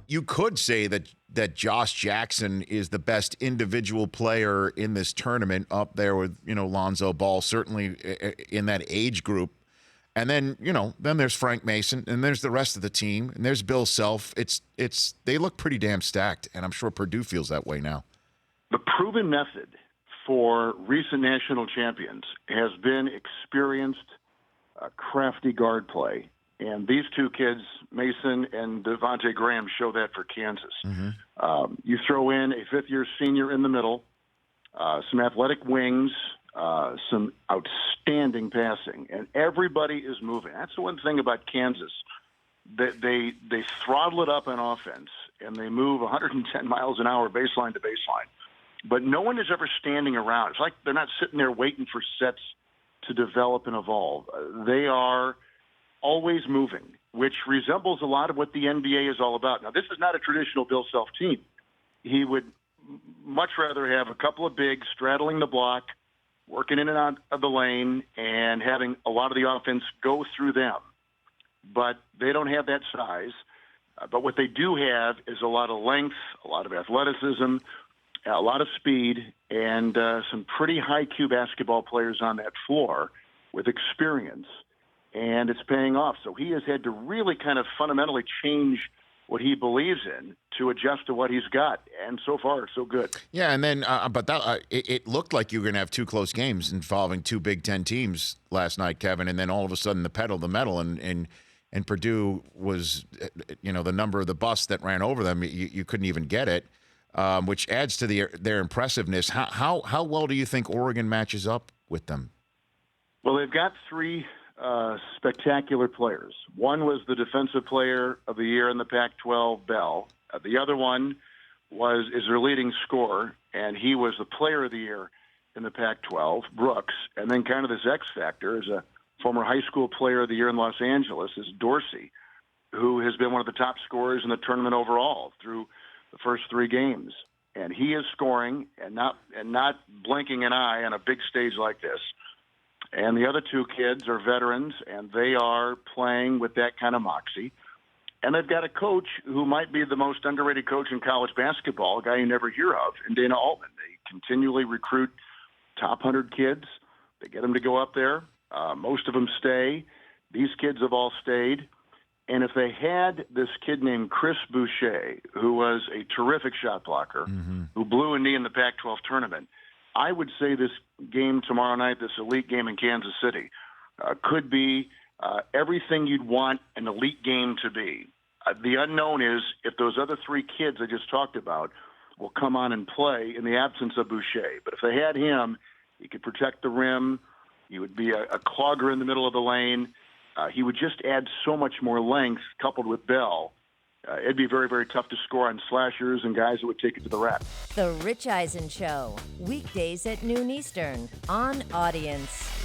you could say that Josh Jackson is the best individual player in this tournament, up there with Lonzo Ball, certainly in that age group. And then then there's Frank Mason, and there's the rest of the team, and there's Bill Self. They look pretty damn stacked, and I'm sure Purdue feels that way now. The proven method for recent national champions has been experienced, crafty guard play. And these two kids, Mason and Devontae Graham, show that for Kansas. Mm-hmm. You throw in a fifth-year senior in the middle, some athletic wings, some outstanding passing, and everybody is moving. That's the one thing about Kansas. They throttle it up on offense, and they move 110 miles an hour baseline to baseline. But no one is ever standing around. It's like they're not sitting there waiting for sets to develop and evolve. They are always moving, which resembles a lot of what the NBA is all about. Now, this is not a traditional Bill Self team. He would much rather have a couple of bigs straddling the block, working in and out of the lane, and having a lot of the offense go through them. But they don't have that size. But what they do have is a lot of length, a lot of athleticism, a lot of speed, and some pretty high-Q basketball players on that floor with experience. And it's paying off. So he has had to really kind of fundamentally change what he believes in to adjust to what he's got. And so far, so good. Yeah, and then it looked like you were going to have two close games involving two Big Ten teams last night, Kevin, and then all of a sudden the pedal to the metal, and Purdue was, the number of the bus that ran over them, you couldn't even get it, which adds to their impressiveness. How well do you think Oregon matches up with them? Well, they've got three spectacular players. One was the Defensive Player of the Year in the Pac-12, Bell. The other one is their leading scorer, and he was the Player of the Year in the Pac-12, Brooks. And then kind of this X factor is a former high school Player of the Year in Los Angeles, is Dorsey, who has been one of the top scorers in the tournament overall through the first three games. And he is scoring and not blinking an eye on a big stage like this. And the other two kids are veterans, and they are playing with that kind of moxie. And they've got a coach who might be the most underrated coach in college basketball, a guy you never hear of, in Dana Altman. They continually recruit top 100 kids. They get them to go up there. Most of them stay. These kids have all stayed. And if they had this kid named Chris Boucher, who was a terrific shot blocker, who blew a knee in the Pac-12 tournament, I would say this game tomorrow night, this elite game in Kansas City, could be everything you'd want an elite game to be. The unknown is if those other three kids I just talked about will come on and play in the absence of Boucher. But if they had him, he could protect the rim. He would be a clogger in the middle of the lane. He would just add so much more length coupled with Bell. It'd be very, very tough to score on slashers and guys that would take it to the rack. The Rich Eisen Show, weekdays at noon Eastern on Audience.